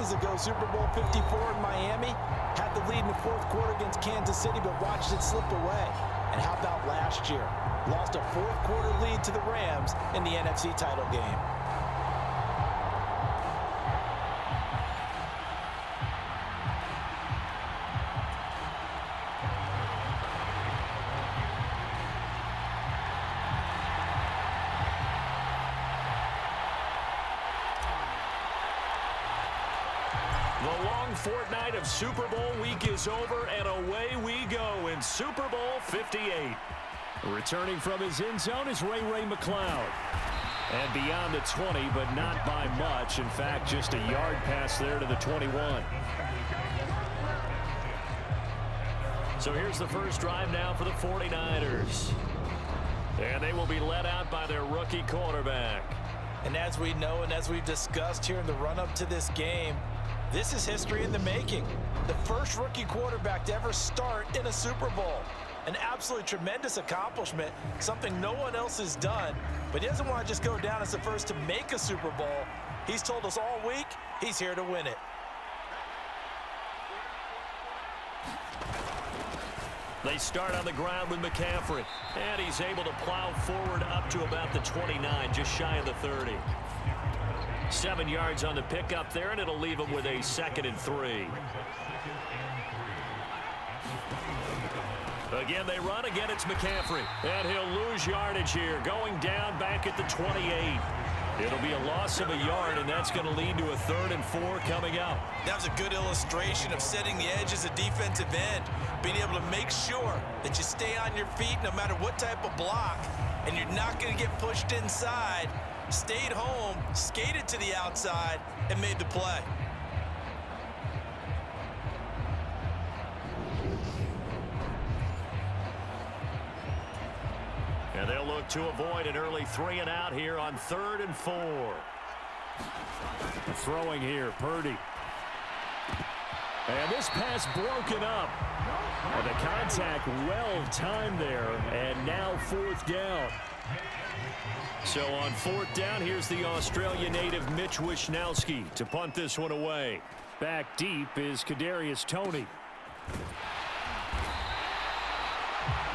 seasons ago, Super Bowl 54 in Miami, had the lead in the fourth quarter against Kansas City, but watched it slip away. And how about last year? Lost a fourth quarter lead to the Rams in the NFC title game. The long fortnight of Super Bowl week is over, and away we go in Super Bowl 58. Returning from his end zone is Ray McCloud. And beyond the 20, but not by much. In fact, just a yard pass there to the 21. So here's the first drive now for the 49ers. And they will be led out by their rookie quarterback. And as we know and as we've discussed here in the run-up to this game, this is history in the making. The first rookie quarterback to ever start in a Super Bowl. An absolutely tremendous accomplishment, something no one else has done. But he doesn't want to just go down as the first to make a Super Bowl. He's told us all week he's here to win it. They start on the ground with McCaffrey. And he's able to plow forward up to about the 29, just shy of the 30. 7 yards on the pickup there, and it'll leave him with a 2nd and 3. Again, they run. Again, it's McCaffrey. And he'll lose yardage here, going down back at the 28. It'll be a loss of a yard, and that's going to lead to a 3rd and 4 coming up. That was a good illustration of setting the edge as a defensive end, being able to make sure that you stay on your feet no matter what type of block, and you're not going to get pushed inside. Stayed home, skated to the outside, and made the play. And they'll look to avoid an early 3 and out here on 3rd and 4. Throwing here, Purdy. And this pass broken up. And the contact well timed there, and now 4th down. So on 4th down, here's the Australian native Mitch Wishnowsky to punt this one away. Back deep is Kadarius Toney.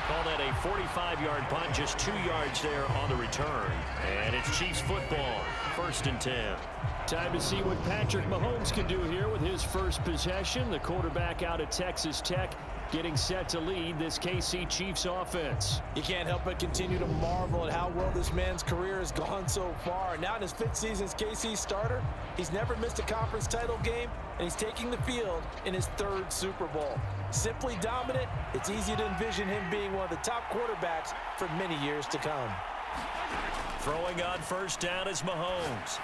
Call that a 45-yard punt, just 2 yards there on the return. And it's Chiefs football, 1st and 10. Time to see what Patrick Mahomes can do here with his first possession. The quarterback out of Texas Tech getting set to lead this KC Chiefs offense. You can't help but continue to marvel at how well this man's career has gone so far. Now in his 5th season as KC starter, he's never missed a conference title game, and he's taking the field in his 3rd Super Bowl. Simply dominant, it's easy to envision him being one of the top quarterbacks for many years to come. Throwing on 1st down is Mahomes.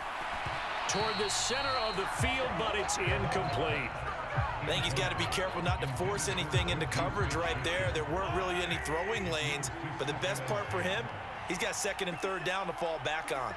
Toward the center of the field, but it's incomplete. I think he's got to be careful not to force anything into coverage right there. There weren't really any throwing lanes, but the best part for him, he's got 2nd and 3rd down to fall back on.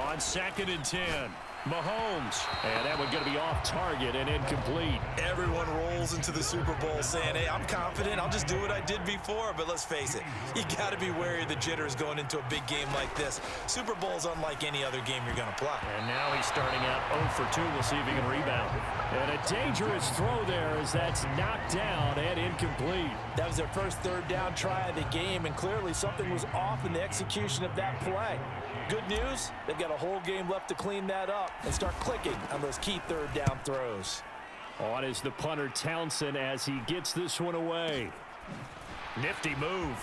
On 2nd and 10, Mahomes. And that one's going to be off target and incomplete. Everyone rolls into the Super Bowl saying, hey, I'm confident. I'll just do what I did before. But let's face it, you got to be wary of the jitters going into a big game like this. Super Bowl's unlike any other game you're going to play. And now he's starting out 0 for 2. We'll see if he can rebound. And a dangerous throw there as that's knocked down and incomplete. That was their first 3rd down try of the game, and clearly something was off in the execution of that play. Good news, they've got a whole game left to clean that up and start clicking on those key 3rd down throws. On is the punter Townsend as he gets this one away. Nifty move.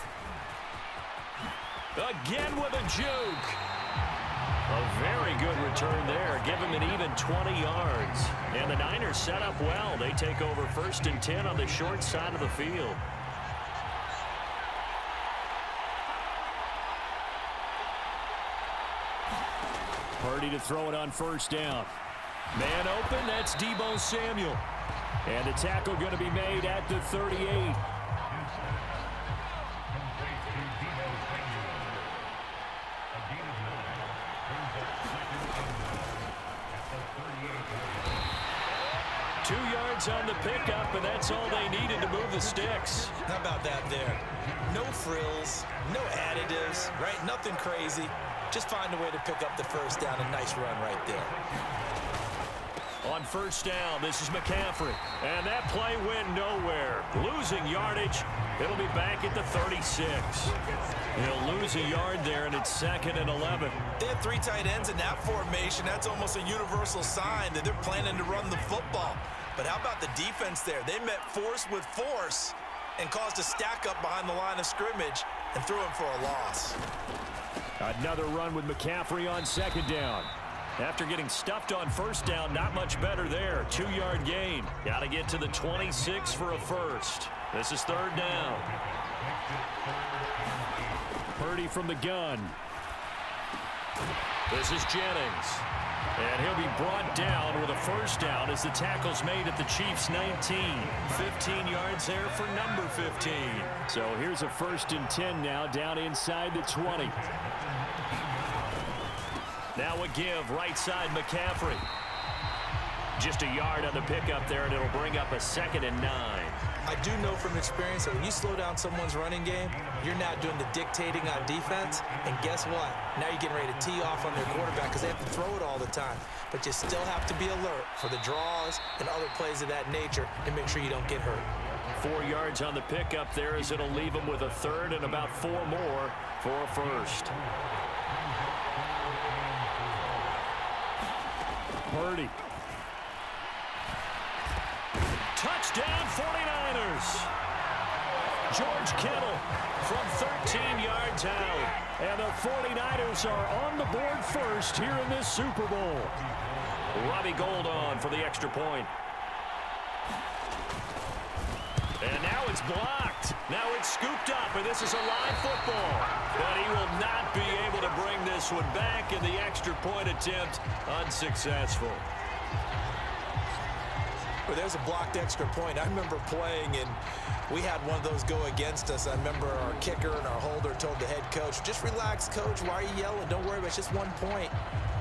Again with a juke. A very good return there. Give him an even 20 yards. And the Niners set up well. They take over 1st and 10 on the short side of the field. Purdy to throw it on 1st down. Man open, that's Deebo Samuel. And the tackle going to be made at the 38. On the pickup, and that's all they needed to move the sticks. How about that there? No frills, no additives, right? Nothing crazy. Just find a way to pick up the 1st down. A nice run right there. On first down, this is McCaffrey. And that play went nowhere. Losing yardage. It'll be back at the 36. He'll lose a yard there, and it's 2nd and 11. They had 3 tight ends in that formation. That's almost a universal sign that they're planning to run the football. But how about the defense there? They met force with force and caused a stack up behind the line of scrimmage and threw him for a loss. Another run with McCaffrey on 2nd down. After getting stuffed on first down, not much better there. 2-yard gain. Got to get to the 26 for a first. This is 3rd down. Purdy from the gun. This is Jennings. And he'll be brought down with a first down as the tackle's made at the Chiefs' 19. 15 yards there for number 15. So here's a 1st and 10 now down inside the 20. Now a give, right side McCaffrey. Just a yard on the pickup there, and it'll bring up a 2nd and 9. I do know from experience that when you slow down someone's running game, you're now doing the dictating on defense. And guess what? Now you're getting ready to tee off on their quarterback because they have to throw it all the time. But you still have to be alert for the draws and other plays of that nature and make sure you don't get hurt. 4 yards on the pickup there as it'll leave them with a 3rd and about 4 more for a first. Purdy. Touchdown 49ers. George Kittle from 13 yards out. And the 49ers are on the board first here in this Super Bowl. Robbie Gould on for the extra point. And now it's blocked. Now it's scooped up, and this is a live football. But he will not be able to bring this one back, and the extra point attempt unsuccessful. Well, there's a blocked extra point. I remember playing, and we had one of those go against us. I remember our kicker and our holder told the head coach, just relax, coach. Why are you yelling? Don't worry about it. It's just 1 point.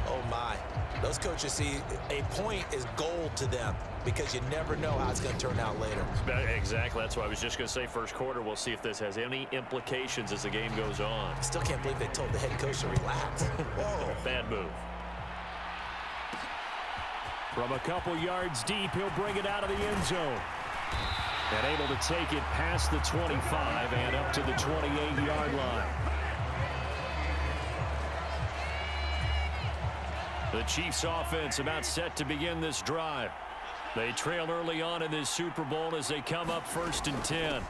Oh, my. Those coaches see a point is gold to them because you never know how it's going to turn out later. Exactly. That's what I was just going to say. First quarter, we'll see if this has any implications as the game goes on. I still can't believe they told the head coach to relax. Whoa. Bad move. From a couple yards deep, he'll bring it out of the end zone. And able to take it past the 25 and up to the 28-yard line. The Chiefs offense about set to begin this drive. They trail early on in this Super Bowl as they come up 1st and 10.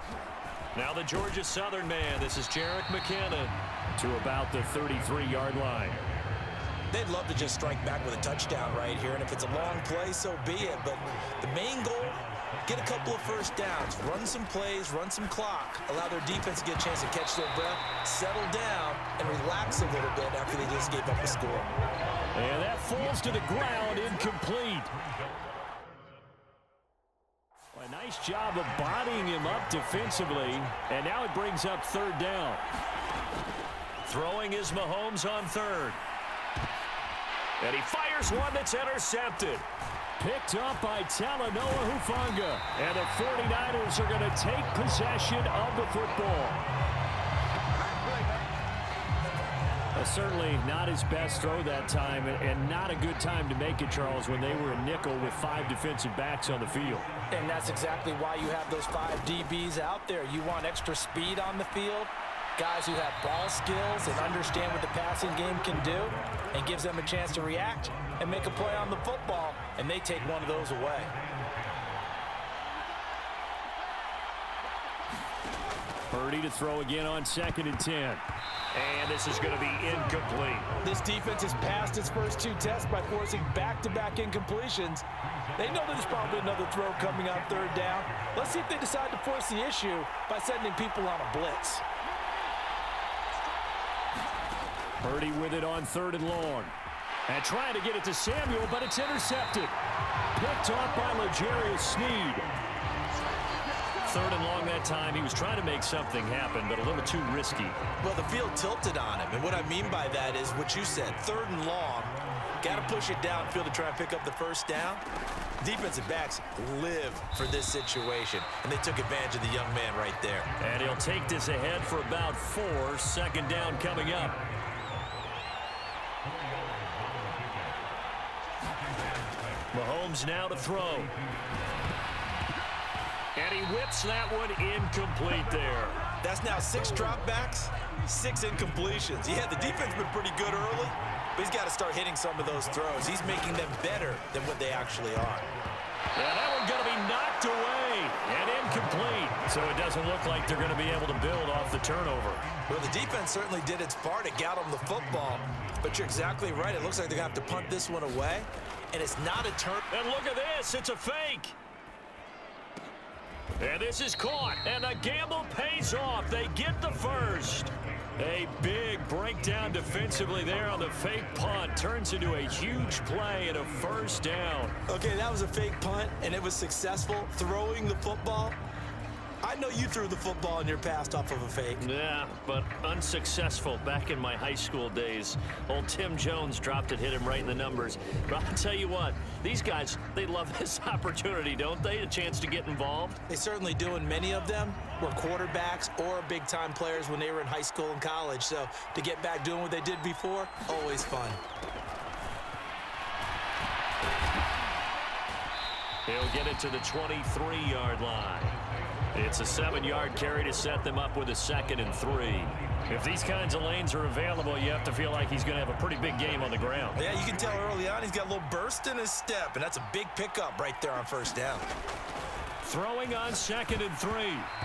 Now the Georgia Southern man. This is Jerick McKinnon to about the 33-yard line. They'd love to just strike back with a touchdown right here, and if it's a long play, so be it. But the main goal, get a couple of first downs, run some plays, run some clock, allow their defense to get a chance to catch their breath, settle down, and relax a little bit after they just gave up a score. And that falls to the ground, incomplete. A nice job of bodying him up defensively, and now it brings up 3rd down. Throwing is Mahomes on 3rd. And he fires one that's intercepted. Picked up by Talanoa Hufanga. And the 49ers are going to take possession of the football. Certainly not his best throw that time, and not a good time to make it, Charles, when they were a nickel with 5 defensive backs on the field. And that's exactly why you have those 5 DBs out there. You want extra speed on the field, guys who have ball skills and understand what the passing game can do, and gives them a chance to react and make a play on the football, and they take one of those away. Purdy to throw again on 2nd and 10. And this is going to be incomplete. This defense has passed its first 2 tests by forcing back-to-back incompletions. They know there's probably another throw coming on 3rd down. Let's see if they decide to force the issue by sending people on a blitz. Purdy with it on 3rd and long. And trying to get it to Samuel, but it's intercepted. Picked off by L'Jarius Sneed. 3rd and long that time. He was trying to make something happen, but a little too risky. Well, the field tilted on him, and what I mean by that is what you said, 3rd and long. Got to push it downfield to try and pick up the first down. Defensive backs live for this situation, and they took advantage of the young man right there. And he'll take this ahead for about 4. 2nd down coming up. Mahomes now to throw. And he whips that one incomplete there. That's now 6 dropbacks, 6 incompletions. Yeah, the defense has been pretty good early, but he's got to start hitting some of those throws. He's making them better than what they actually are. Yeah, that one's going to be knocked away and incomplete. So it doesn't look like they're going to be able to build off the turnover. Well, the defense certainly did its part. It got them the football. But you're exactly right. It looks like they're going to have to punt this one away. And it's not a turn. And look at this. It's a fake. And this is caught. And the gamble pays off. They get the first. A big breakdown defensively there on the fake punt. Turns into a huge play and a first down. Okay, that was a fake punt, and it was successful. Throwing the football. I know you threw the football in your past off of a fake. Yeah, but unsuccessful back in my high school days. Old Tim Jones dropped it, hit him right in the numbers. But I'll tell you what, these guys, they love this opportunity, don't they? A chance to get involved. They certainly do, and many of them were quarterbacks or big-time players when they were in high school and college. So to get back doing what they did before, always fun. He'll get it to the 23-yard line. It's a 7-yard carry to set them up with a 2nd and 3. If these kinds of lanes are available, you have to feel like he's going to have a pretty big game on the ground. Yeah, you can tell early on he's got a little burst in his step, and that's a big pickup right there on first down. Throwing on 2nd and 3.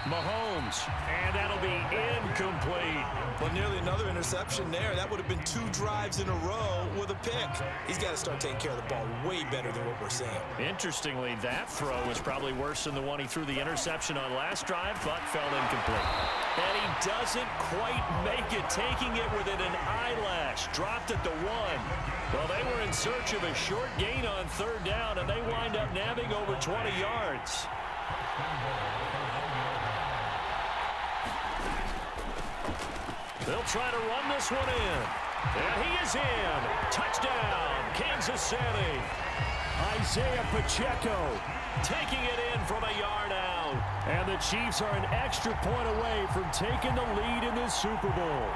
Mahomes. And that'll be incomplete. Well, nearly another interception there. That would have been 2 drives in a row with a pick. He's got to start taking care of the ball way better than what we're seeing. Interestingly, that throw was probably worse than the one he threw the interception on last drive, but fell incomplete. And he doesn't quite make it, taking it within an eyelash. Dropped at the 1. Well, they were in search of a short gain on 3rd down, and they wind up nabbing over 20 yards. They'll try to run this one in. And he is in. Touchdown, Kansas City. Isaiah Pacheco taking it in from a yard out. And the Chiefs are an extra point away from taking the lead in this Super Bowl.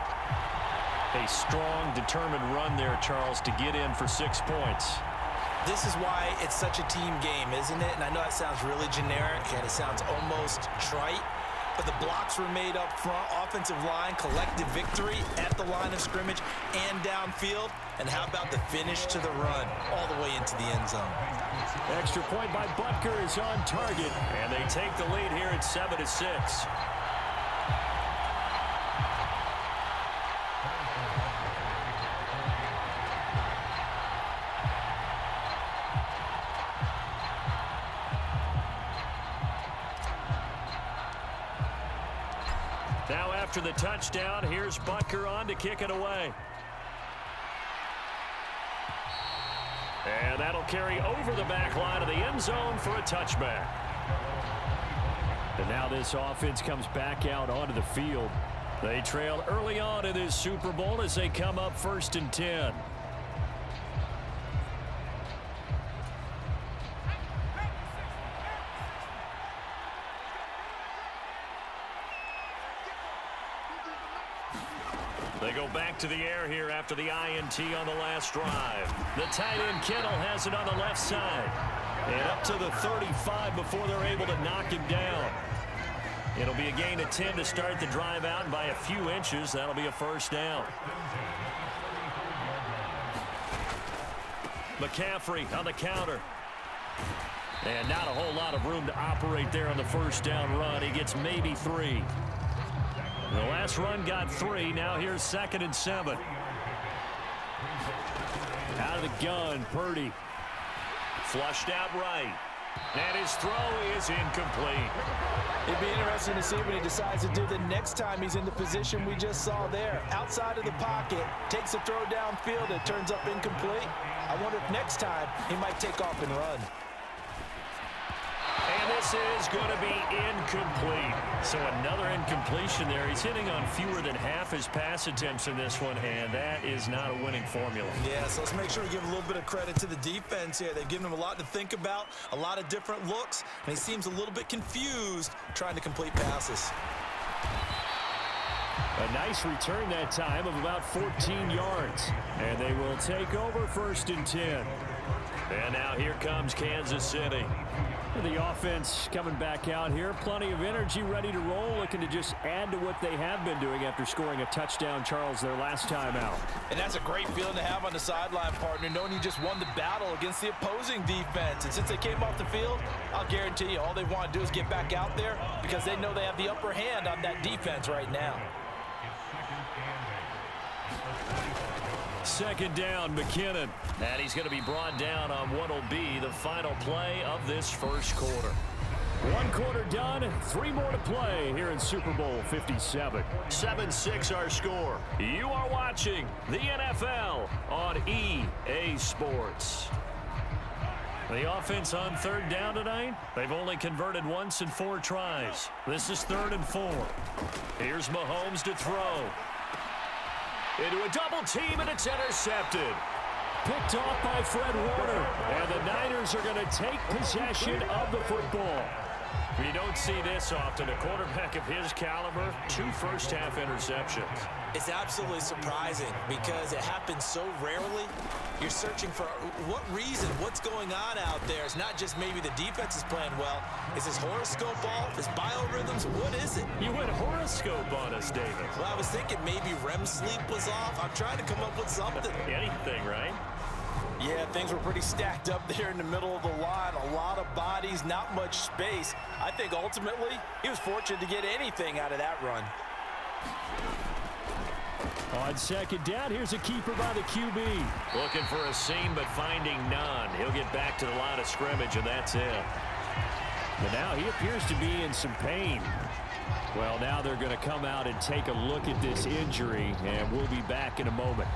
A strong, determined run there, Charles, to get in for 6 points. This is why it's such a team game, isn't it? And I know that sounds really generic, and it sounds almost trite, but the blocks were made up front, offensive line, collective victory at the line of scrimmage and downfield. And how about the finish to the run all the way into the end zone? Extra point by Butker is on target, and they take the lead here at 7-6. Now after the touchdown, here's Butker on to kick it away. And that'll carry over the back line of the end zone for a touchback. And now this offense comes back out onto the field. They trailed early on in this Super Bowl as they come up 1st and 10. They go back to the air here after the INT on the last drive. The tight end Kittle has it on the left side. And up to the 35 before they're able to knock him down. It'll be a gain of 10 to start the drive out, and by a few inches, that'll be a first down. McCaffrey on the counter. And not a whole lot of room to operate there on the first down run. He gets maybe 3. The last run got 3. Now here's 2nd and 7. Out of the gun, Purdy. Flushed out right. And his throw is incomplete. It'd be interesting to see what he decides to do the next time he's in the position we just saw there. Outside of the pocket, takes a throw downfield, it turns up incomplete. I wonder if next time he might take off and run. And this is going to be incomplete. So another incompletion there. He's hitting on fewer than half his pass attempts in this one, and that is not a winning formula. Yeah, so let's make sure we give a little bit of credit to the defense here. They've given him a lot to think about, a lot of different looks, and he seems a little bit confused trying to complete passes. A nice return that time of about 14 yards. And they will take over 1st and 10. And now here comes Kansas City. The offense coming back out here. Plenty of energy, ready to roll, looking to just add to what they have been doing after scoring a touchdown, Charles, their last time out. And that's a great feeling to have on the sideline, partner, knowing you just won the battle against the opposing defense. And since they came off the field, I'll guarantee you all they want to do is get back out there because they know they have the upper hand on that defense right now. Second down, McKinnon. And he's going to be brought down on what will be the final play of this first quarter. One quarter done, 3 more to play here in Super Bowl 57. 7-6 our score. You are watching the NFL on EA Sports. The offense on third down tonight, they've only converted once in 4 tries. This is 3rd and 4. Here's Mahomes to throw. Into a double team, and it's intercepted. Picked off by Fred Warner. And the Niners are going to take possession of the football. We don't see this often. A quarterback of his caliber, 2 first-half interceptions. It's absolutely surprising because it happens so rarely. You're searching for what reason, what's going on out there. It's not just maybe the defense is playing well. Is his horoscope off? His biorhythms? What is it? You went horoscope on us, David. Well, I was thinking maybe REM sleep was off. I'm trying to come up with something. Anything, right? Yeah, things were pretty stacked up there in the middle of the line. A lot of bodies, not much space. I think ultimately he was fortunate to get anything out of that run. On second down, here's a keeper by the QB. Looking for a seam, but finding none. He'll get back to the line of scrimmage, and that's it. But now he appears to be in some pain. Well, now they're going to come out and take a look at this injury, and we'll be back in a moment.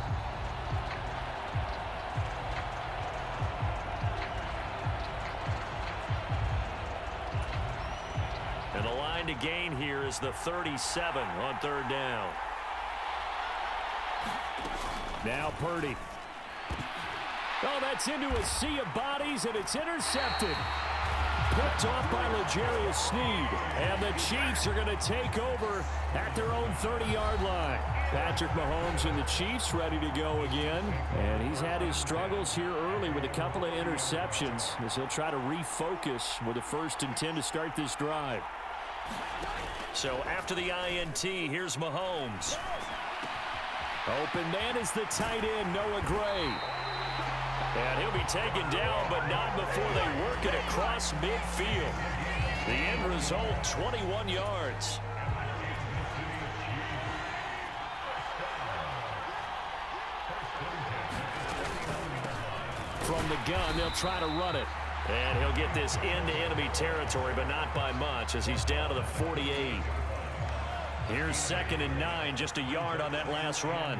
And the line to gain here is the 37 on 3rd down. Now Purdy. Oh, that's into a sea of bodies, and it's intercepted. Picked off by L'Jarius Sneed. And the Chiefs are going to take over at their own 30-yard line. Patrick Mahomes and the Chiefs ready to go again. And he's had his struggles here early with a couple of interceptions as he'll try to refocus with a 1st and 10 to start this drive. So after the INT, here's Mahomes. Open man is the tight end, Noah Gray. And he'll be taken down, but not before they work it across midfield. The end result, 21 yards. From the gun, they'll try to run it. And he'll get this into enemy territory, but not by much as he's down to the 48. Here's 2nd and 9, just a yard on that last run.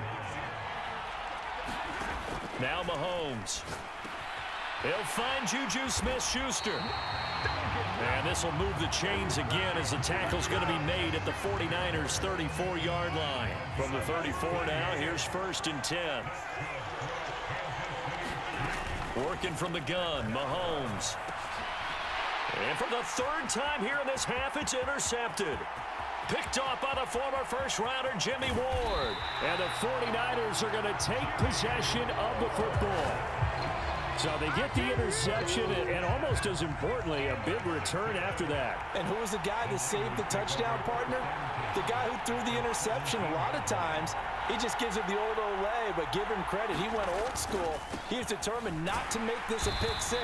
Now Mahomes. He'll find Juju Smith-Schuster. And this will move the chains again as the tackle's going to be made at the 49ers' 34-yard line. From the 34 now, here's 1st and 10. Working from the gun, Mahomes. And for the 3rd time here in this half, it's intercepted. Picked off by the former first-rounder, Jimmy Ward. And the 49ers are going to take possession of the football. So they get the interception, and almost as importantly, a big return after that. And who was the guy that saved the touchdown, partner? The guy who threw the interception. A lot of times, he just gives it the old Olay, but give him credit. He went old school. He was determined not to make this a pick 6,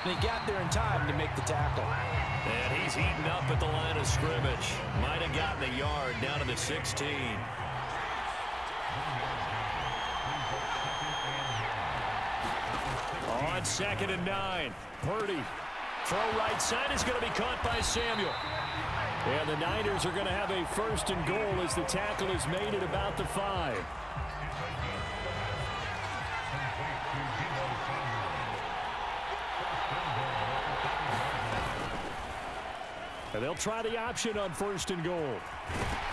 and he got there in time to make the tackle. And he's heating up at the line of scrimmage. Might have gotten a yard down to the 16. On 2nd and 9, Purdy. Throw right side is going to be caught by Samuel. And the Niners are going to have a 1st and goal as the tackle is made at about the 5. And they'll try the option on 1st and goal.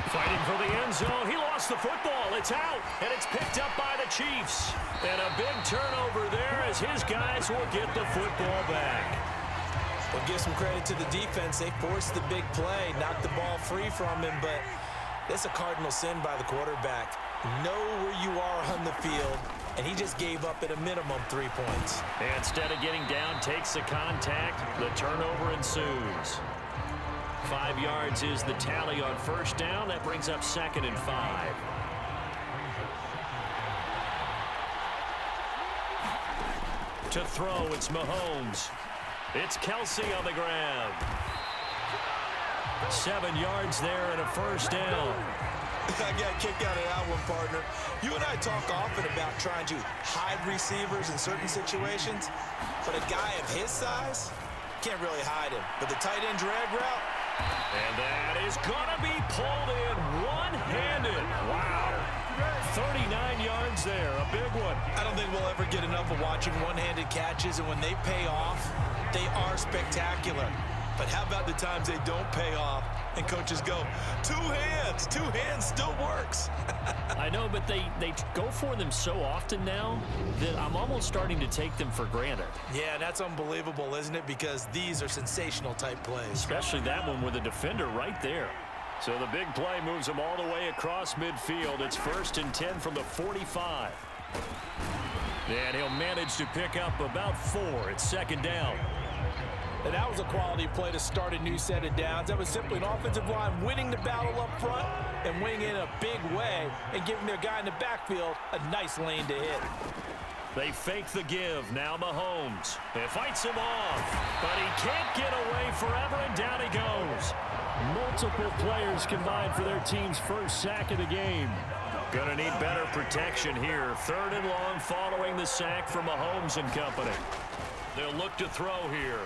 Fighting for the end zone. He lost the football. It's out, and it's picked up by the Chiefs. And a big turnover there as his guys will get the football back. We'll give some credit to the defense. They forced the big play, knocked the ball free from him, but that's a cardinal sin by the quarterback. Know where you are on the field and he just gave up at a minimum 3 points. And instead of getting down, takes the contact. The turnover ensues. 5 yards is the tally on first down. That brings up 2nd and 5. To throw, it's Mahomes. It's Kelsey on the grab. 7 yards there and a first down. I got kicked out of that one, partner. You and I talk often about trying to hide receivers in certain situations, but a guy of his size can't really hide him. But the tight end drag route, and that is going to be pulled in one-handed. Wow. 39 yards there, a big one. I don't think we'll ever get enough of watching one-handed catches, and when they pay off, they are spectacular. But how about the times they don't pay off and coaches go, two hands still works. I know, but they go for them so often now that I'm almost starting to take them for granted. Yeah, that's unbelievable, isn't it? Because these are sensational type plays. Especially that one with the defender right there. So the big play moves them all the way across midfield. It's 1st and 10 from the 45. And he'll manage to pick up about 4. It's 2nd down. And that was a quality play to start a new set of downs. That was simply an offensive line winning the battle up front and winning in a big way and giving their guy in the backfield a nice lane to hit. They fake the give. Now Mahomes. It fights him off, but he can't get away forever, and down he goes. Multiple players combined for their team's first sack of the game. Gonna need better protection here. 3rd and long following the sack from Mahomes and company. They'll look to throw here.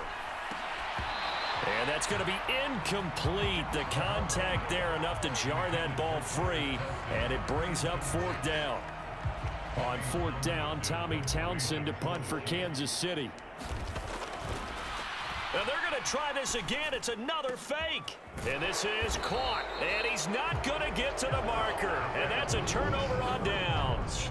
And that's going to be incomplete. The contact there enough to jar that ball free, and it brings up 4th down. On 4th down, Tommy Townsend to punt for Kansas City. And they're going to try this again. It's another fake. And this is caught. And he's not going to get to the marker. And that's a turnover on downs.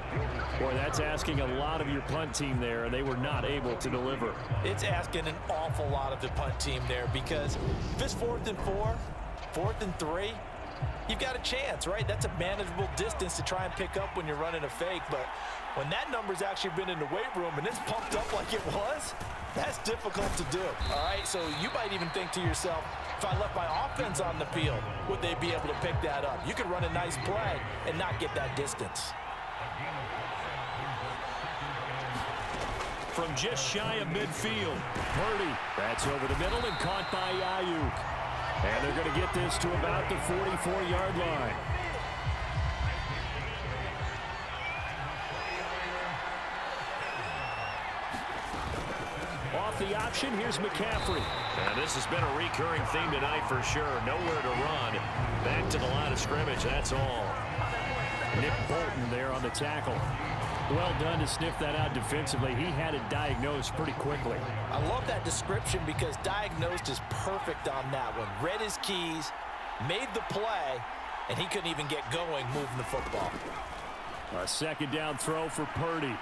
Boy, that's asking a lot of your punt team there, and they were not able to deliver. It's asking an awful lot of the punt team there, because if it's 4th and 4, 4th and 3, you've got a chance, right? That's a manageable distance to try and pick up when you're running a fake. But when that number's actually been in the weight room and it's pumped up like it was, that's difficult to do, all right? So you might even think to yourself, if I left my offense on the field, would they be able to pick that up? You could run a nice play and not get that distance. From just shy of midfield, Purdy. That's over the middle and caught by Ayuk. And they're going to get this to about the 44-yard line. Off the option, here's McCaffrey. And this has been a recurring theme tonight for sure. Nowhere to run. Back to the line of scrimmage, that's all. Nick Bolton there on the tackle. Well done to sniff that out defensively. He had it diagnosed pretty quickly. I love that description, because diagnosed is perfect on that one. Read his keys, made the play, and he couldn't even get going moving the football. A 2nd down throw for Purdy.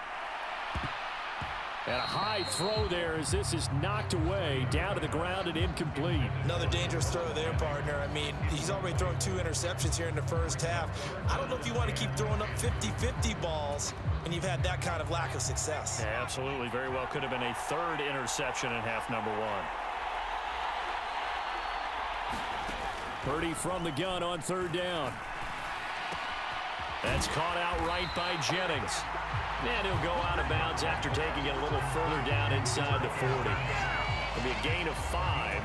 And a high throw there as this is knocked away, down to the ground and incomplete. Another dangerous throw there, partner. I mean, he's already thrown 2 interceptions here in the first half. I don't know if you want to keep throwing up 50-50 balls when you've had that kind of lack of success. Yeah, absolutely. Very well could have been a 3rd interception in half number 1. Purdy from the gun on 3rd down. That's caught out right by Jennings. And he'll go out of bounds after taking it a little further down inside the 40. It'll be a gain of 5.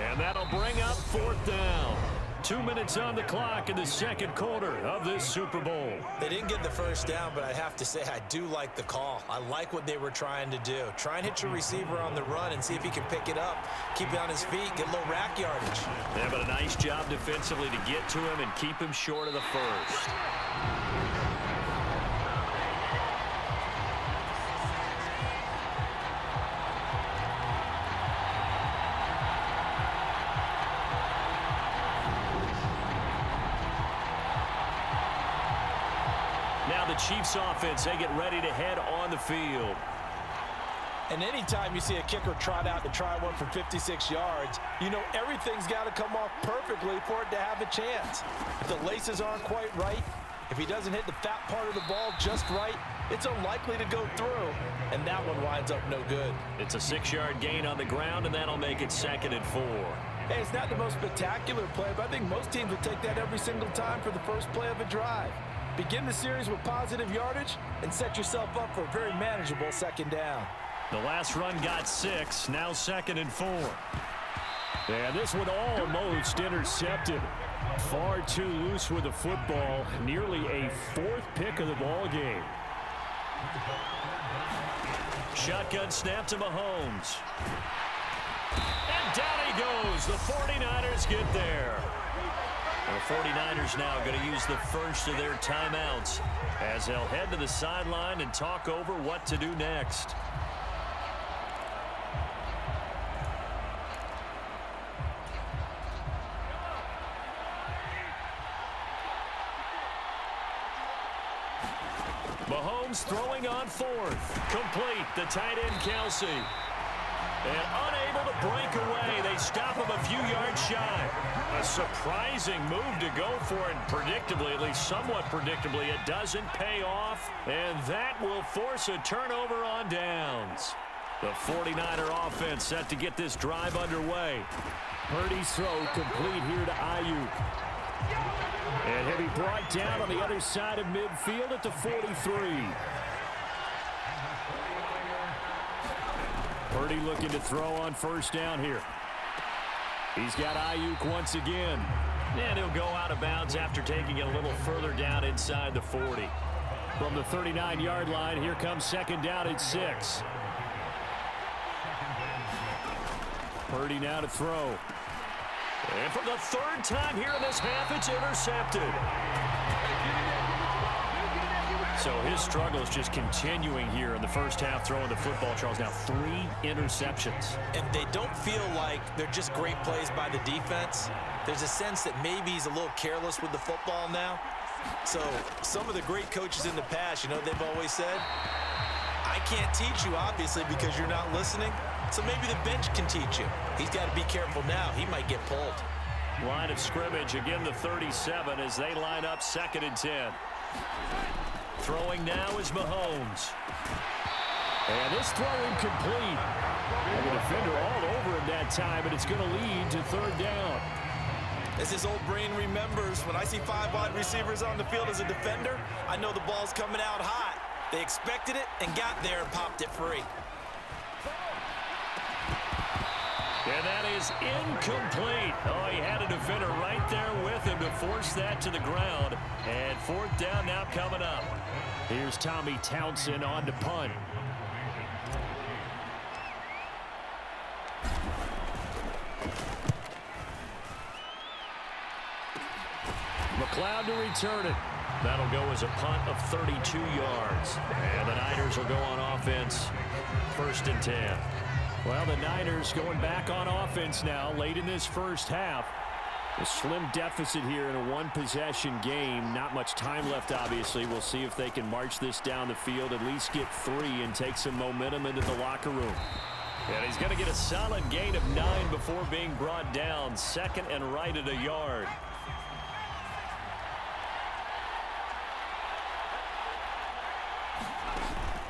And that'll bring up 4th down. 2 minutes on the clock in the 2nd quarter of this Super Bowl. They didn't get the first down, but I have to say I do like the call. I like what they were trying to do. Try and hit your receiver on the run and see if he can pick it up, keep it on his feet, get a little rack yardage. Yeah, but a nice job defensively to get to him and keep him short of the first. Now the Chiefs offense, they get ready to head on the field. And anytime you see a kicker trot out to try one from 56 yards, you know everything's got to come off perfectly for it to have a chance. If the laces aren't quite right, if he doesn't hit the fat part of the ball just right, it's unlikely to go through, and that one winds up no good. It's a 6-yard gain on the ground, and that'll make it 2nd and 4. Hey, it's not the most spectacular play, but I think most teams would take that every single time for the first play of a drive. Begin the series with positive yardage and set yourself up for a very manageable 2nd down. The last run got 6, now 2nd and 4. And this one almost intercepted. Far too loose with the football. Nearly a 4th pick of the ball game. Shotgun snap to Mahomes. And down he goes. The 49ers get there. The 49ers now going to use the first of their timeouts as they'll head to the sideline and talk over what to do next. Mahomes throwing on 4th. Complete. The tight end, Kelsey. And unable to break away. They stop him a few yards shy. A surprising move to go for it. Predictably, at least somewhat predictably, it doesn't pay off. And that will force a turnover on downs. The 49er offense set to get this drive underway. Purdy's throw complete here to Ayuk. And he'll be brought down on the other side of midfield at the 43. Purdy looking to throw on 1st down here. He's got Ayuk once again. And he'll go out of bounds after taking it a little further down inside the 40. From the 39-yard line, here comes 2nd down at 6. Purdy now to throw. And for the 3rd time here in this half, it's intercepted. So his struggle is just continuing here in the first half, throwing the football, Charles. Now 3 interceptions. And they don't feel like they're just great plays by the defense. There's a sense that maybe he's a little careless with the football now. So some of the great coaches in the past, you know, they've always said, I can't teach you, obviously, because you're not listening. So maybe the bench can teach you. He's got to be careful now. He might get pulled. Line of scrimmage, again the 37 as they line up 2nd and 10. Throwing now is Mahomes. And this throw incomplete. And the defender all over him that time, and it's going to lead to 3rd down. As his old brain remembers, when I see 5 wide receivers on the field as a defender, I know the ball's coming out hot. They expected it and got there and popped it free. And that is incomplete. Oh, he had a defender right there with him to force that to the ground. And 4th down now coming up. Here's Tommy Townsend on to punt. McLeod to return it. That'll go as a punt of 32 yards. And the Niners will go on offense. 1st and 10. Well, the Niners going back on offense now late in this first half. A slim deficit here in a 1-possession game. Not much time left, obviously. We'll see if they can march this down the field, at least get 3 and take some momentum into the locker room. And he's going to get a solid gain of 9 before being brought down. 2nd and right at a yard.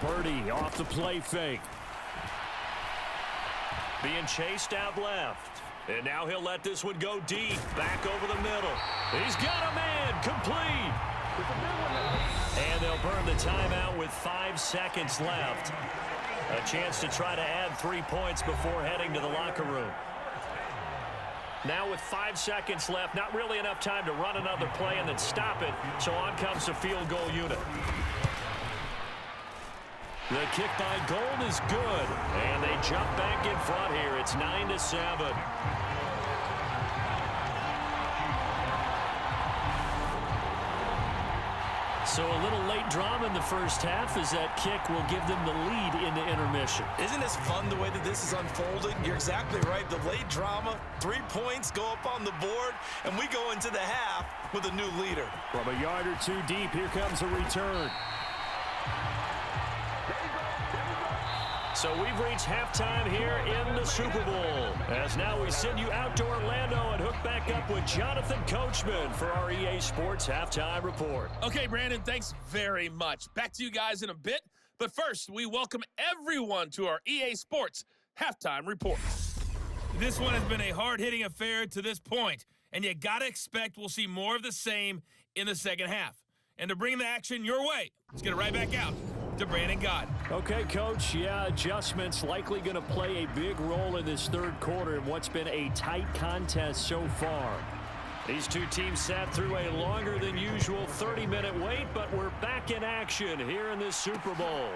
Purdy off the play fake. Being chased out left. And now he'll let this one go deep. Back over the middle. He's got a man. Complete. And they'll burn the timeout with 5 seconds left. A chance to try to add 3 points before heading to the locker room. Now with 5 seconds left, not really enough time to run another play and then stop it. So on comes the field goal unit. The kick by Gold is good, and they jump back in front here. It's 9-7. So a little late drama in the first half as that kick will give them the lead into intermission. Isn't this fun the way that this is unfolding? You're exactly right. The late drama, 3 points go up on the board, and we go into the half with a new leader. From a yard or 2 deep, here comes a return. So we've reached halftime here in the Super Bowl. As now we send you out to Orlando and hook back up with Jonathan Coachman for our EA Sports Halftime Report. Okay, Brandon, thanks very much. Back to you guys in a bit. But first, we welcome everyone to our EA Sports Halftime Report. This one has been a hard-hitting affair to this point, and you got to expect we'll see more of the same in the second half. And to bring the action your way, let's get it right back out to Brandon Gott. Okay, Coach, yeah, adjustments likely going to play a big role in this third quarter in what's been a tight contest so far. These two teams sat through a longer than usual 30-minute wait, but we're back in action here in this Super Bowl.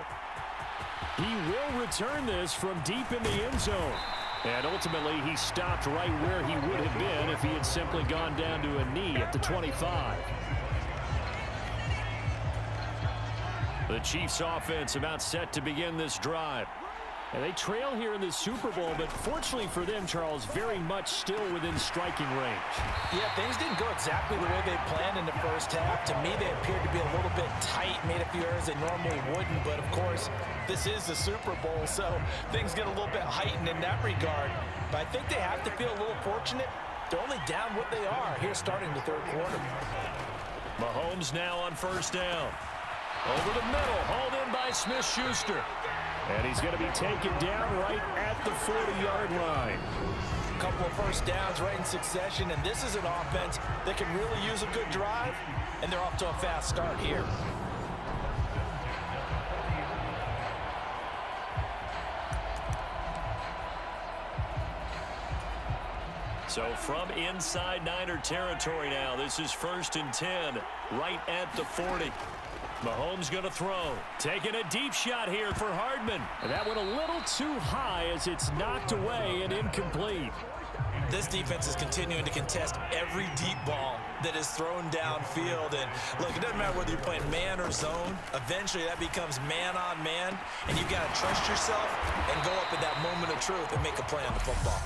He will return this from deep in the end zone. And ultimately, he stopped right where he would have been if he had simply gone down to a knee at the 25. The Chiefs offense about set to begin this drive. And they trail here in the Super Bowl, but fortunately for them, Charles, very much still within striking range. Yeah, things didn't go exactly the way they planned in the first half. To me, they appeared to be a little bit tight, made a few errors they normally wouldn't. But, of course, this is the Super Bowl, so things get a little bit heightened in that regard. But I think they have to feel a little fortunate. They're only down what they are here starting the third quarter. Mahomes now on first down. Over the middle, hauled in by Smith-Schuster. And he's going to be taken down right at the 40-yard line. A couple of first downs right in succession, and this is an offense that can really use a good drive, and they're off to a fast start here. So from inside Niner territory now, this is 1st and 10, right at the 40. Mahomes going to throw. Taking a deep shot here for Hardman. And that went a little too high as it's knocked away and incomplete. This defense is continuing to contest every deep ball that is thrown downfield. And look, it doesn't matter whether you're playing man or zone. Eventually that becomes man on man, and you've got to trust yourself and go up at that moment of truth and make a play on the football.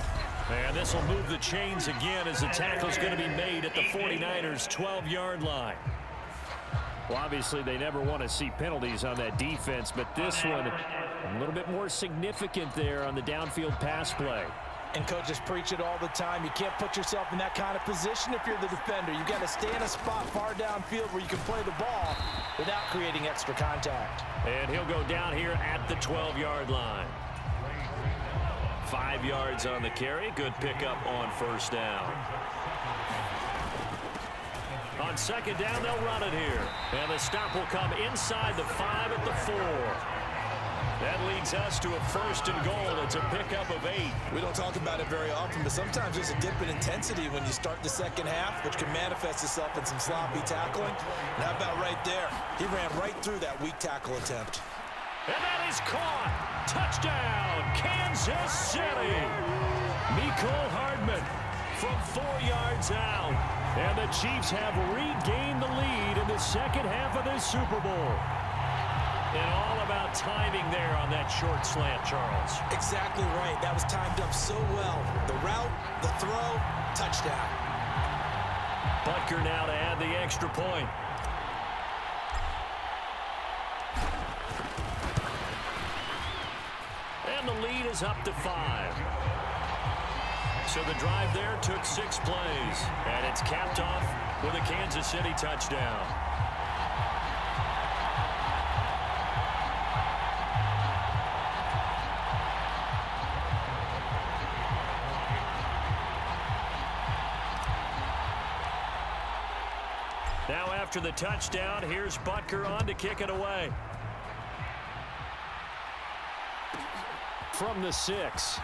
And this will move the chains again as the tackle's going to be made at the 49ers' 12-yard line. Well, obviously, they never want to see penalties on that defense, but this one a little bit more significant there on the downfield pass play. And coaches preach it all the time. You can't put yourself in that kind of position if you're the defender. You've got to stay in a spot far downfield where you can play the ball without creating extra contact. And he'll go down here at the 12-yard line. 5 yards on the carry. Good pickup on first down. On second down, they'll run it here. And the stop will come inside the 5 at the 4. That leads us to a 1st and goal. It's a pickup of 8. We don't talk about it very often, but sometimes there's a dip in intensity when you start the second half, which can manifest itself in some sloppy tackling. And how about right there? He ran right through that weak tackle attempt. And that is caught. Touchdown, Kansas City. Mecole Hardman from 4 yards out. And the Chiefs have regained the lead in the second half of this Super Bowl. And all about timing there on that short slant, Charles. Exactly right. That was timed up so well. The route, the throw, touchdown. Butker now to add the extra point. And the lead is up to 5. So the drive there took 6 plays. And it's capped off with a Kansas City touchdown. Now after the touchdown, here's Butker on to kick it away. From the 6.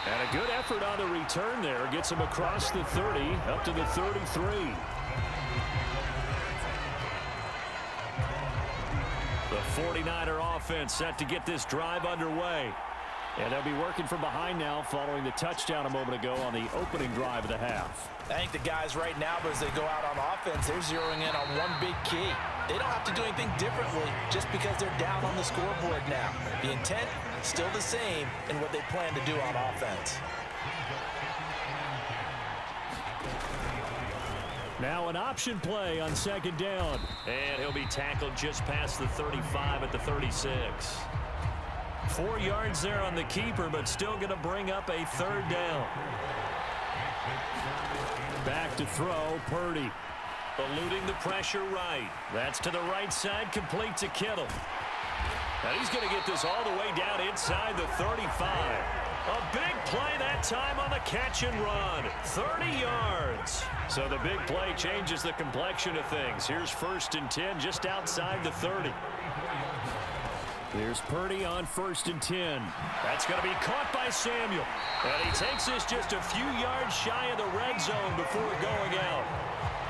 And a good effort on the return there. Gets him across the 30, up to the 33. The 49er offense set to get this drive underway. And they'll be working from behind now following the touchdown a moment ago on the opening drive of the half. I think the guys right now, as they go out on offense, they're zeroing in on one big key. They don't have to do anything differently just because they're down on the scoreboard now. The intent, still the same in what they plan to do on offense. Now an option play on second down. And he'll be tackled just past the 35 at the 36. 4 yards there on the keeper, but still going to bring up a third down. Back to throw, Purdy. Eluding the pressure right. That's to the right side, complete to Kittle. And he's going to get this all the way down inside the 35. A big play that time on the catch and run. 30 yards. So the big play changes the complexion of things. Here's 1st and 10 just outside the 30. There's Purdy on 1st and 10. That's going to be caught by Samuel. And he takes this just a few yards shy of the red zone before going out.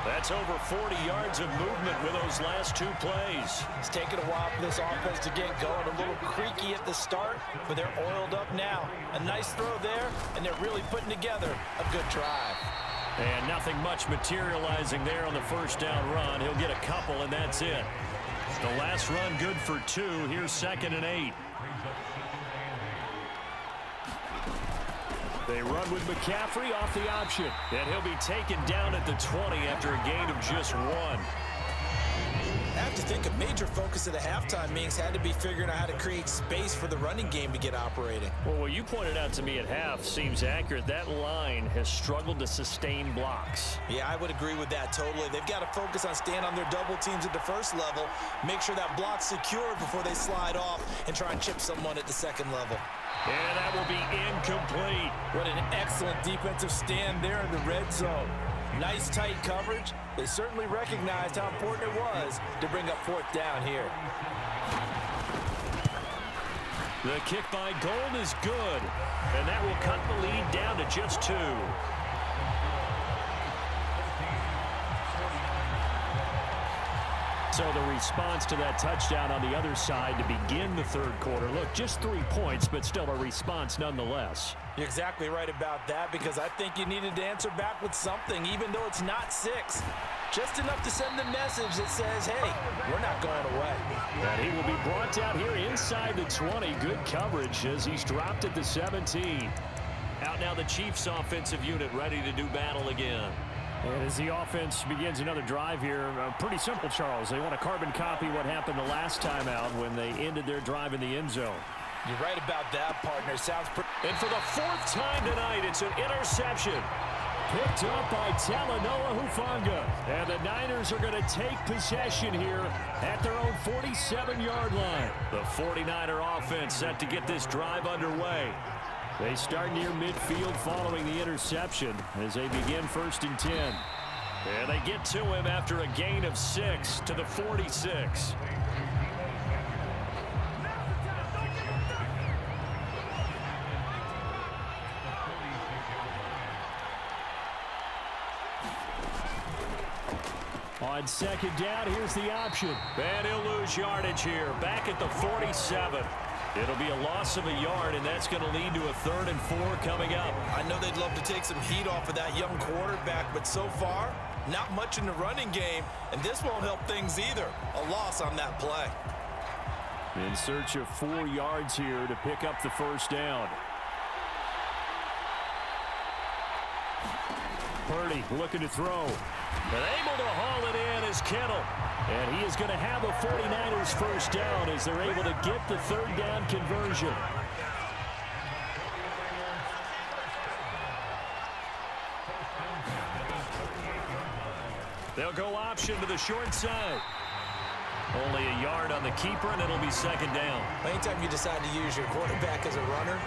That's over 40 yards of movement with those last 2 plays. It's taken a while for this offense to get going. A little creaky at the start, but they're oiled up now. A nice throw there, and they're really putting together a good drive. And nothing much materializing there on the first down run. He'll get a couple, and that's it. The last run good for 2. Here's 2nd and 8. They run with McCaffrey off the option. And he'll be taken down at the 20 after a gain of just 1. I have to think a major focus of the halftime meetings had to be figuring out how to create space for the running game to get operating. Well, what you pointed out to me at half seems accurate. That line has struggled to sustain blocks. Yeah, I would agree with that totally. They've got to focus on staying on their double teams at the first level, make sure that block's secured before they slide off and try and chip someone at the second level. And that will be incomplete. What an excellent defensive stand there in the red zone. Nice tight coverage. They certainly recognized how important it was to bring up 4th down here. The kick by Gold is good. And that will cut the lead down to just 2. So the response to that touchdown on the other side to begin the 3rd quarter. Look, just 3 points, but still a response nonetheless. You're exactly right about that, because I think you needed to answer back with something, even though it's not 6. Just enough to send the message that says, hey, we're not going away. And he will be brought down here inside the 20. Good coverage as he's dropped at the 17. Out now the Chiefs offensive unit ready to do battle again. And as the offense begins another drive here, pretty simple, Charles. They want to carbon copy what happened the last time out when they ended their drive in the end zone. You're right about that, partner. Sounds pretty. And for the 4th time tonight, it's an interception. Picked up by Talanoa Hufanga. And the Niners are going to take possession here at their own 47-yard line. The 49er offense set to get this drive underway. They start near midfield following the interception as they begin 1st and 10. And they get to him after a gain of 6 to the 46. On 2nd down, here's the option. And he'll lose yardage here, back at the 47. It'll be a loss of a yard, and that's going to lead to a 3rd and 4 coming up. I know they'd love to take some heat off of that young quarterback, but so far, not much in the running game, and this won't help things either. A loss on that play. In search of 4 yards here to pick up the 1st down. Purdy looking to throw. And able to haul it in is Kittle. And he is going to have a 49ers 1st down as they're able to get the 3rd down conversion. They'll go option to the short side. Only a yard on the keeper, and it'll be 2nd down. Anytime you decide to use your quarterback as a runner,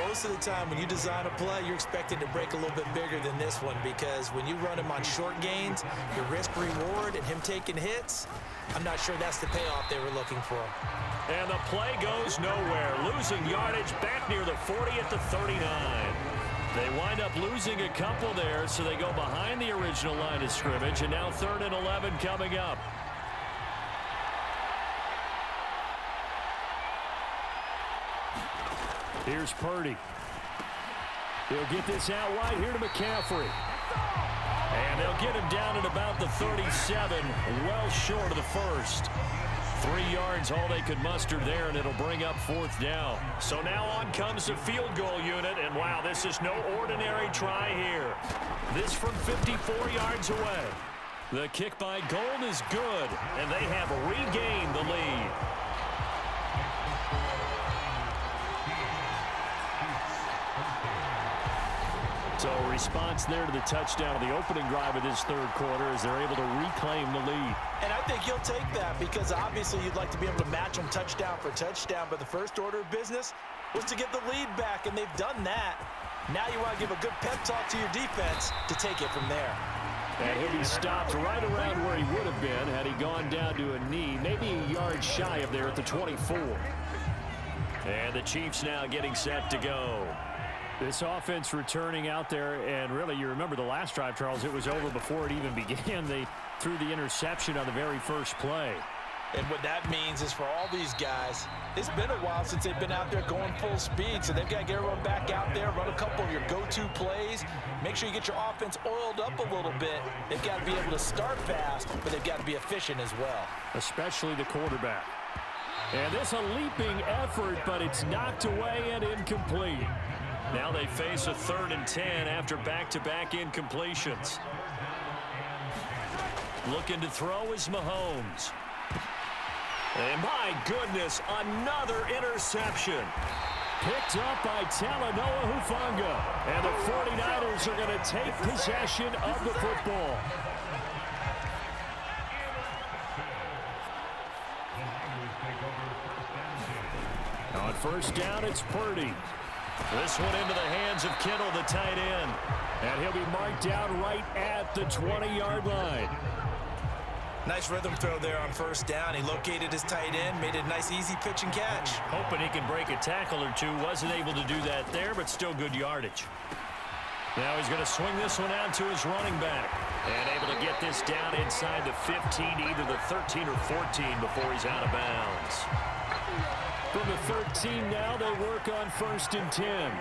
most of the time when you design a play, you're expected to break a little bit bigger than this one, because when you run him on short gains, your risk-reward and him taking hits, I'm not sure that's the payoff they were looking for. And the play goes nowhere. Losing yardage back near the 40 at the 39. They wind up losing a couple there, so they go behind the original line of scrimmage, and now 3rd and 11 coming up. Here's Purdy. He'll get this out wide here to McCaffrey. And they'll get him down at about the 37, well short of the 1st. 3 yards, all they could muster there, and it'll bring up 4th down. So now on comes the field goal unit, and wow, this is no ordinary try here. This from 54 yards away. The kick by Gold is good, and they have regained the lead. So a response there to the touchdown of the opening drive of this 3rd quarter as they're able to reclaim the lead. And I think you'll take that because obviously you'd like to be able to match them touchdown for touchdown, but the first order of business was to get the lead back, and they've done that. Now you want to give a good pep talk to your defense to take it from there. And he'll be stopped right around where he would have been had he gone down to a knee, maybe a yard shy of there at the 24. And the Chiefs now getting set to go. This offense returning out there, and really, you remember the last drive, Charles, it was over before it even began. They threw the interception on the very first play. And what that means is for all these guys, it's been a while since they've been out there going full speed, so they've got to get everyone back out there, run a couple of your go-to plays, make sure you get your offense oiled up a little bit. They've got to be able to start fast, but they've got to be efficient as well. Especially the quarterback. And this a leaping effort, but it's knocked away and incomplete. Now they face a 3rd and 10 after back-to-back incompletions. Looking to throw is Mahomes. And my goodness, another interception. Picked up by Talanoa Hufanga. And the 49ers are going to take possession of the football. On 1st down, it's Purdy. This one into the hands of Kittle, the tight end. And he'll be marked down right at the 20-yard line. Nice rhythm throw there on 1st down. He located his tight end, made it a nice easy pitch and catch. Hoping he can break a tackle or two. Wasn't able to do that there, but still good yardage. Now he's going to swing this one out to his running back. And able to get this down inside the 15, either the 13 or 14 before he's out of bounds. From the 13 now, they work on 1st and 10.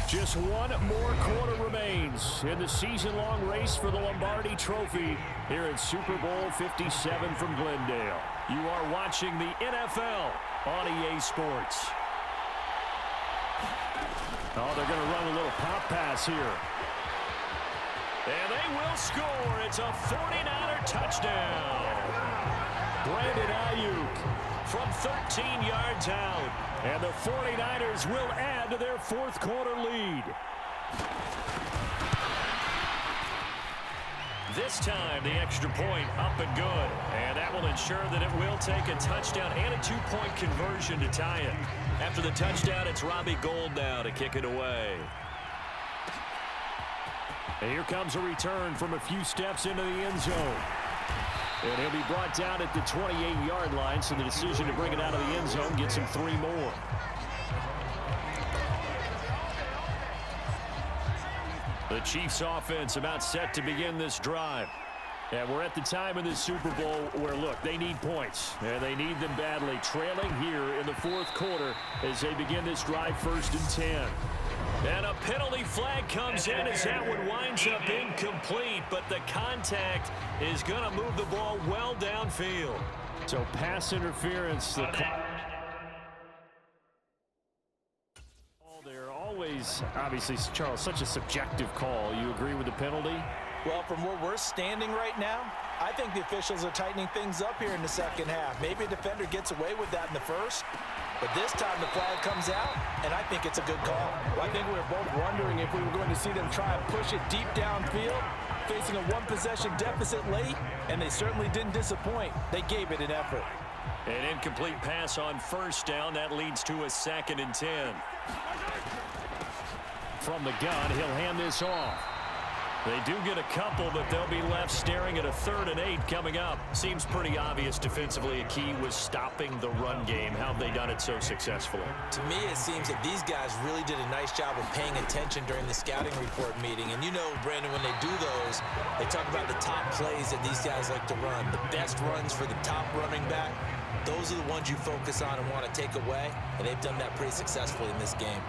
Just one more quarter remains in the season-long race for the Lombardi Trophy here at Super Bowl 57 from Glendale. You are watching the NFL on EA Sports. Oh, they're going to run a little pop pass here. And they will score. It's a 49er touchdown. Brandon Ayuk from 13 yards out. And the 49ers will add to their 4th quarter lead. This time, the extra point up and good. And that will ensure that it will take a touchdown and a 2-point conversion to tie it. After the touchdown, it's Robbie Gould now to kick it away. And here comes a return from a few steps into the end zone. And he'll be brought down at the 28-yard line, so the decision to bring it out of the end zone gets him 3 more. The Chiefs offense about set to begin this drive. And we're at the time in this Super Bowl where, look, they need points. And they need them badly. Trailing here in the 4th quarter as they begin this drive 1st and 10. And a penalty flag comes in as that one winds up incomplete, but the contact is going to move the ball well downfield. So pass interference. The call there always, obviously, Charles, such a subjective call. You agree with the penalty? Well, from where we're standing right now, I think the officials are tightening things up here in the 2nd half. Maybe a defender gets away with that in the 1st. But this time the flag comes out, and I think it's a good call. Well, I think we were both wondering if we were going to see them try and push it deep downfield, facing a 1-possession deficit late, and they certainly didn't disappoint. They gave it an effort. An incomplete pass on 1st down. That leads to a 2nd and 10. From the gun, he'll hand this off. They do get a couple, but they'll be left staring at a 3rd and 8 coming up. Seems pretty obvious defensively a key was stopping the run game. How have they done it so successfully? To me, it seems that these guys really did a nice job of paying attention during the scouting report meeting. And you know, Brandon, when they do those, they talk about the top plays that these guys like to run, the best runs for the top running back. Those are the ones you focus on and want to take away, and they've done that pretty successfully in this game.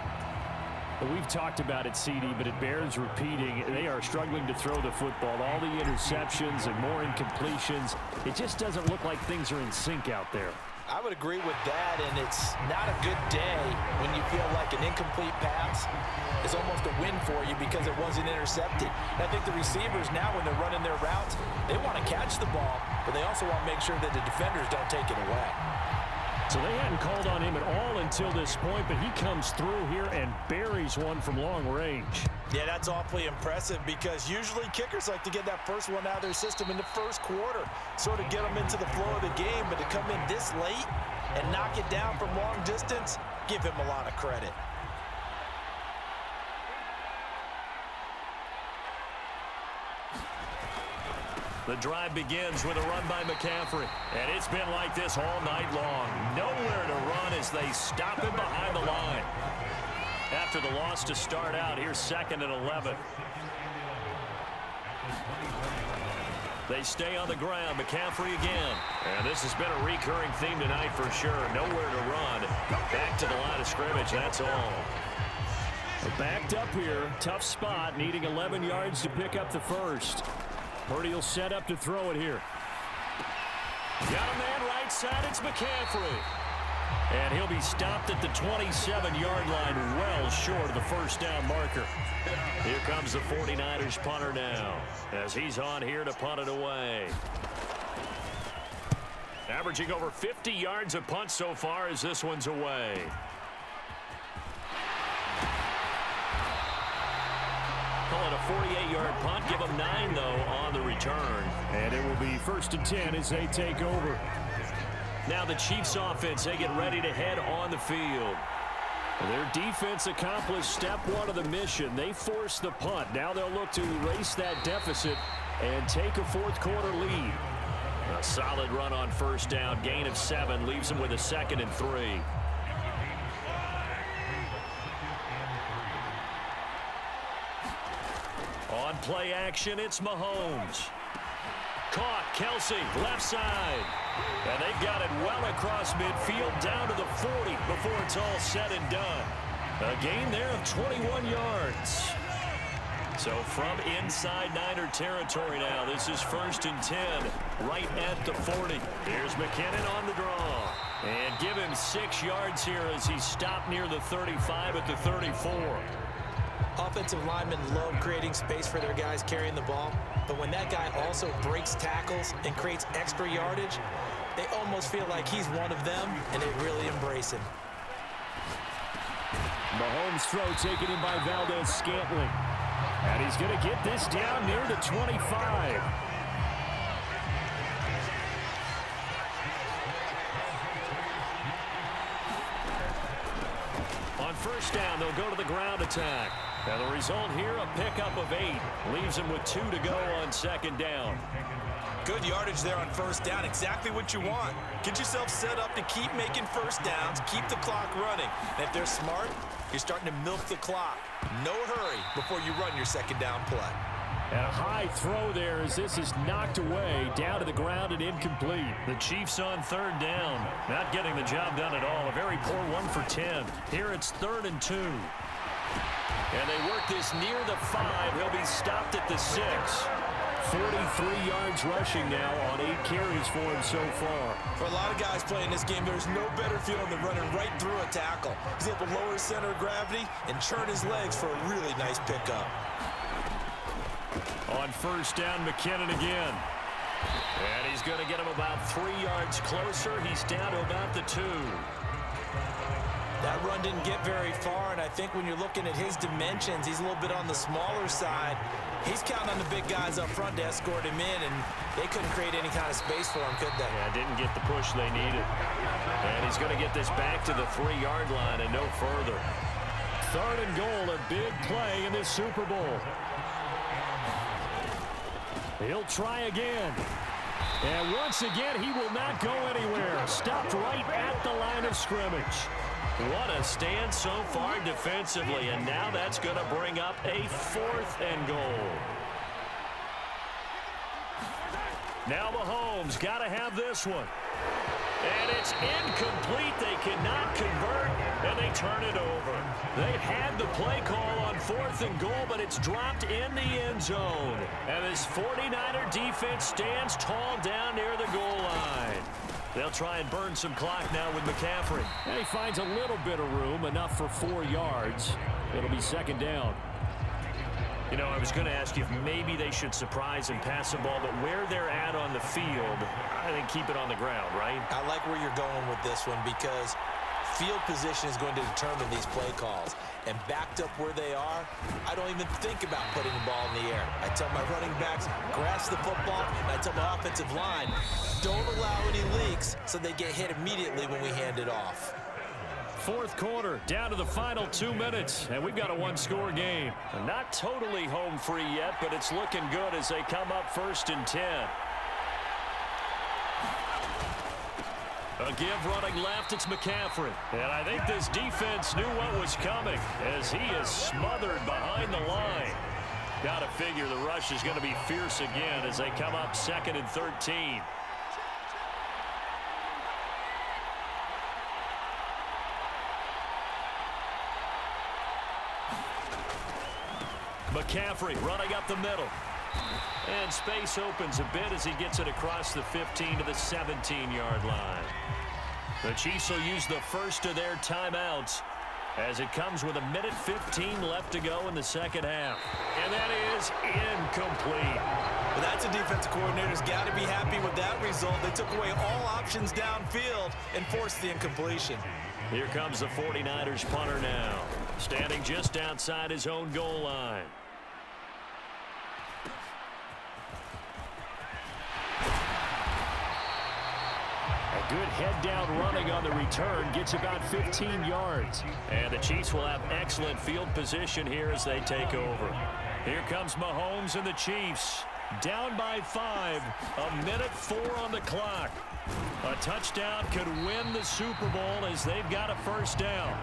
We've talked about it, CD, but it bears repeating. They are struggling to throw the football. All the interceptions and more incompletions. It just doesn't look like things are in sync out there. I would agree with that, and it's not a good day when you feel like an incomplete pass is almost a win for you because it wasn't intercepted. And I think the receivers now, when they're running their routes, they want to catch the ball, but they also want to make sure that the defenders don't take it away. So they hadn't called on him at all until this point, but he comes through here and buries one from long range. Yeah, that's awfully impressive because usually kickers like to get that first one out of their system in the first quarter, sort of get them into the flow of the game, but to come in this late and knock it down from long distance, give him a lot of credit. The drive begins with a run by McCaffrey. And it's been like this all night long. Nowhere to run as they stop him behind the line. After the loss to start out, here's 2nd and 11. They stay on the ground. McCaffrey again. And this has been a recurring theme tonight for sure. Nowhere to run. Back to the line of scrimmage. That's all. Backed up here. Tough spot. Needing 11 yards to pick up the first. Purdy will set up to throw it here. Got a man right side. It's McCaffrey. And he'll be stopped at the 27-yard line, well short of the first down marker. Here comes the 49ers punter now, as he's on here to punt it away. Averaging over 50 yards a punt so far as this one's away. Call it a 48-yard punt. Give them 9, though, on the return. And it will be 1st and 10 as they take over. Now the Chiefs offense, they get ready to head on the field. Their defense accomplished step 1 of the mission. They forced the punt. Now they'll look to erase that deficit and take a 4th quarter lead. A solid run on 1st down. Gain of 7 leaves them with a 2nd and 3. On play action, it's Mahomes. Caught, Kelsey, left side. And they've got it well across midfield, down to the 40 before it's all said and done. A gain there of 21 yards. So from inside Niner territory now, this is 1st and 10, right at the 40. Here's McKinnon on the draw. And give him 6 yards here as he stopped near the 35 at the 34. Offensive linemen love creating space for their guys carrying the ball, but when that guy also breaks tackles and creates extra yardage, they almost feel like he's one of them, and they really embrace him. Mahomes' throw taken in by Valdez-Scantling. And he's going to get this down near the 25. On 1st down, they'll go to the ground attack. And the result here, a pickup of 8. Leaves them with 2 to go on 2nd down. Good yardage there on 1st down. Exactly what you want. Get yourself set up to keep making 1st downs, keep the clock running. And if they're smart, you're starting to milk the clock. No hurry before you run your 2nd down play. And a high throw there as this is knocked away, down to the ground and incomplete. The Chiefs on 3rd down. Not getting the job done at all. A very poor 1 for 10. Here it's 3rd and 2. And they work this near the 5. He'll be stopped at the 6. 43 yards rushing now on 8 carries for him so far. For a lot of guys playing this game, there's no better feeling than running right through a tackle. He's able to lower his center of gravity and churn his legs for a really nice pickup. On 1st down, McKinnon again. And he's going to get him about 3 yards closer. He's down to about the 2. That run didn't get very far, and I think when you're looking at his dimensions, he's a little bit on the smaller side. He's counting on the big guys up front to escort him in, and they couldn't create any kind of space for him, could they? Yeah, didn't get the push they needed. And he's going to get this back to the 3-yard line and no further. 3rd and goal, a big play in this Super Bowl. He'll try again. And once again, he will not go anywhere. Stopped right at the line of scrimmage. What a stand so far defensively, and now that's going to bring up a 4th and goal. Now Mahomes got to have this one. And it's incomplete. They cannot convert, and they turn it over. They had the play call on 4th and goal, but it's dropped in the end zone. And this 49er defense stands tall down near the goal line. They'll try and burn some clock now with McCaffrey. And he finds a little bit of room, enough for 4 yards. It'll be 2nd down. You know, I was going to ask you if maybe they should surprise and pass the ball, but where they're at on the field, I think keep it on the ground, right? I like where you're going with this one because field position is going to determine these play calls. And backed up where they are, I don't even think about putting the ball in the air. I tell my running backs, grasp the football, and I tell my offensive line, don't allow any leaks so they get hit immediately when we hand it off. 4th quarter, down to the final 2 minutes, and we've got a 1-score game. Not totally home free yet, but it's looking good as they come up 1st and 10. A give running left, it's McCaffrey. And I think this defense knew what was coming as he is smothered behind the line. Got to figure the rush is going to be fierce again as they come up 2nd and 13. McCaffrey running up the middle. And space opens a bit as he gets it across the 15 to the 17-yard line. The Chiefs will use the first of their timeouts as it comes with 1:15 left to go in the 2nd half. And that is incomplete. Well, that's a defensive coordinator's got to be happy with that result. They took away all options downfield and forced the incompletion. Here comes the 49ers punter now, standing just outside his own goal line. Good head-down running on the return. Gets about 15 yards. And the Chiefs will have excellent field position here as they take over. Here comes Mahomes and the Chiefs. Down by 5. 1:04 on the clock. A touchdown could win the Super Bowl as they've got a first down.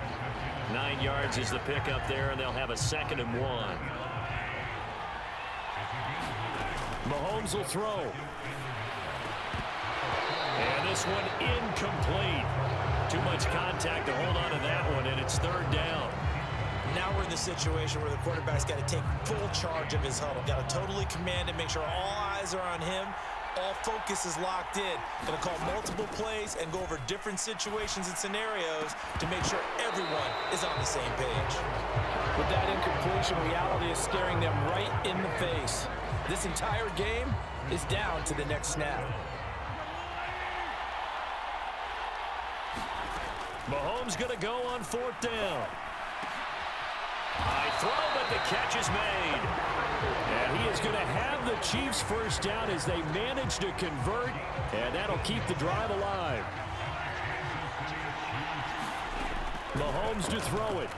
9 yards is the pickup there, and they'll have a 2nd and 1. Mahomes will throw. And this one incomplete. Too much contact to hold on to that one, and it's 3rd down. Now we're in the situation where the quarterback's got to take full charge of his huddle. Got to totally command it, make sure all eyes are on him. All focus is locked in. Going to call multiple plays and go over different situations and scenarios to make sure everyone is on the same page. With that incompletion, reality is staring them right in the face. This entire game is down to the next snap. Mahomes going to go on 4th down. High throw, but the catch is made. And he is going to have the Chiefs first down as they manage to convert, and that'll keep the drive alive. Mahomes to throw it.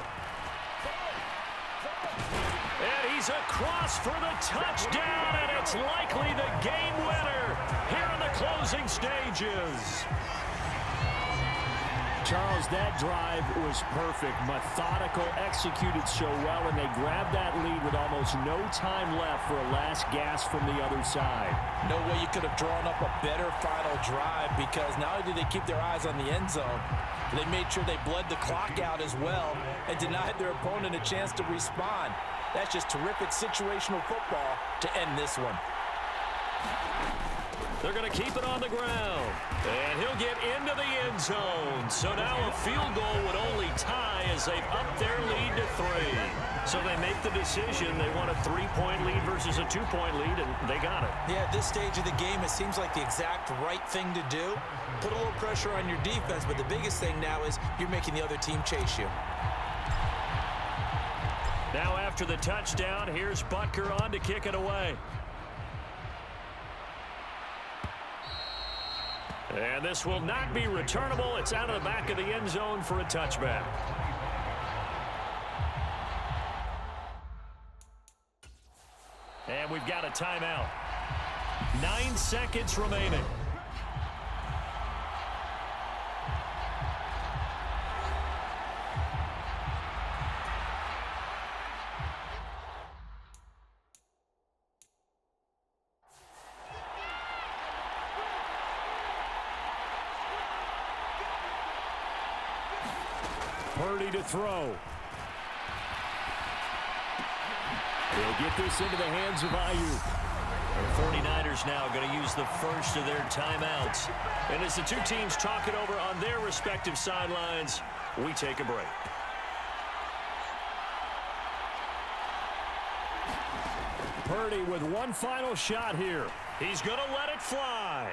And he's across for the touchdown, and it's likely the game winner here in the closing stages. Charles, that drive was perfect, methodical, executed so well, and they grabbed that lead with almost no time left for a last gasp from the other side. No way you could have drawn up a better final drive because not only did they keep their eyes on the end zone, they made sure they bled the clock out as well and denied their opponent a chance to respond. That's just terrific situational football to end this one. They're going to keep it on the ground. And he'll get into the end zone. So now a field goal would only tie as they've upped their lead to 3. So they make the decision. They want a 3-point lead versus a 2-point lead, and they got it. Yeah, at this stage of the game, it seems like the exact right thing to do. Put a little pressure on your defense, but the biggest thing now is you're making the other team chase you. Now after the touchdown, here's Butker on to kick it away. And this will not be returnable. It's out of the back of the end zone for a touchback. And we've got a timeout. 9 seconds remaining. Purdy to throw. They'll get this into the hands of Ayuk. The 49ers now going to use the first of their timeouts. And as the two teams talk it over on their respective sidelines, we take a break. Purdy with one final shot here. He's going to let it fly.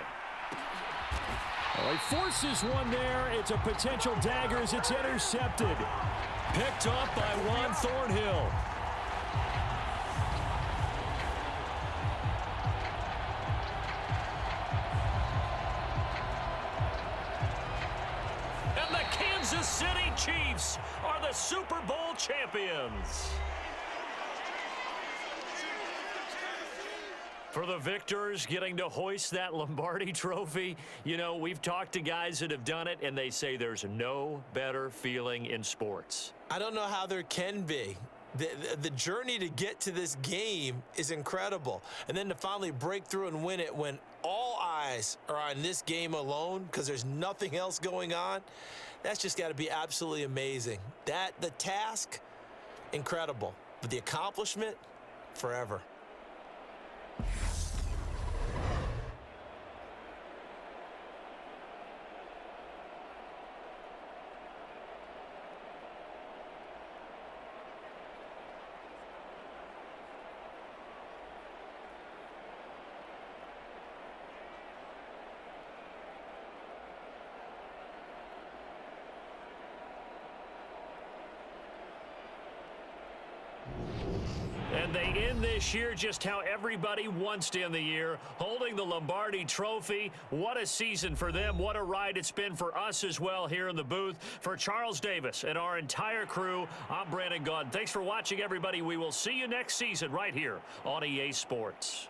Well, he forces one there. It's a potential dagger as it's intercepted. Picked up by Juan Thornhill. And the Kansas City Chiefs are the Super Bowl champions. For the victors getting to hoist that Lombardi trophy, you know, we've talked to guys that have done it, and they say there's no better feeling in sports. I don't know how there can be. The journey to get to this game is incredible. And then to finally break through and win it when all eyes are on this game alone because there's nothing else going on, that's just got to be absolutely amazing. The task, incredible. But the accomplishment, forever. And they end this year just how everybody wants to end the year, holding the Lombardi trophy. What a season for them. What a ride it's been for us as well here in the booth. For Charles Davis and our entire crew, I'm Brandon Gaudin. Thanks for watching, everybody. We will see you next season right here on EA Sports.